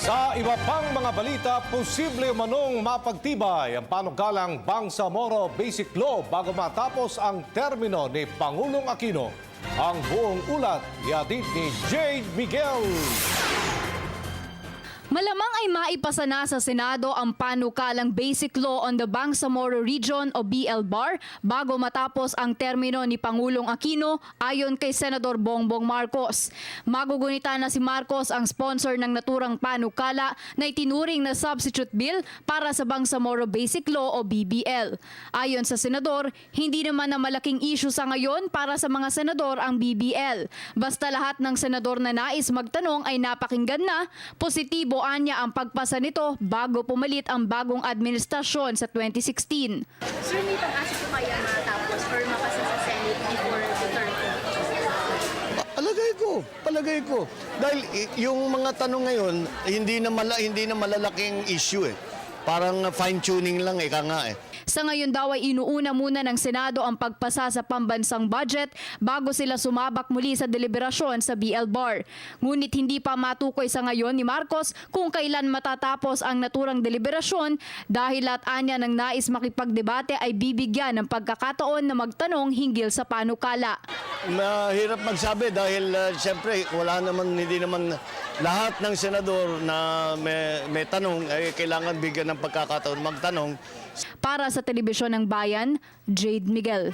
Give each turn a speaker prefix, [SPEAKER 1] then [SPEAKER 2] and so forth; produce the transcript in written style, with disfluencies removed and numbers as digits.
[SPEAKER 1] Sa iba pang mga balita, posible manong mapagtibay ang panukalang Bangsamoro Basic Law bago matapos ang termino ni Pangulong Aquino. Ang buong ulat ihatid ni Jade Miguel.
[SPEAKER 2] Malamang ay maipasa na sa Senado ang panukalang Basic Law on the Bangsamoro Region o BL-BAR bago matapos ang termino ni Pangulong Aquino ayon kay Senador Bongbong Marcos. Magugunita na si Marcos ang sponsor ng naturang panukala na itinuring na substitute bill para sa Bangsamoro Basic Law o BBL. Ayon sa Senador, hindi naman na malaking issue sa ngayon para sa mga senador ang BBL. Basta lahat ng senador na nais magtanong ay napakinggan na, positibo niya ang pagpasa nito bago pumalit ang bagong administrasyon sa 2016.
[SPEAKER 3] Sir, may pag-asa po kaya matapos or mapasa sa Senate before the term?
[SPEAKER 4] Palagay ko. Dahil yung mga tanong ngayon, hindi na malalaking issue eh. Parang fine-tuning lang ika nga eh.
[SPEAKER 2] Sa ngayon daw ay inuuna muna ng Senado ang pagpasa sa pambansang budget bago sila sumabak muli sa deliberasyon sa BL-BAR. Ngunit hindi pa matukoy sa ngayon ni Marcos kung kailan matatapos ang naturang deliberasyon dahil lahat anya ng nais makipagdebate ay bibigyan ng pagkakataon na magtanong hinggil sa panukala.
[SPEAKER 4] Mahirap magsabi dahil siyempre hindi naman lahat ng senador na may tanong ay kailangan bigyan ng pagkakataon magtanong.
[SPEAKER 2] Para sa Telebisyon ng Bayan, Jade Miguel.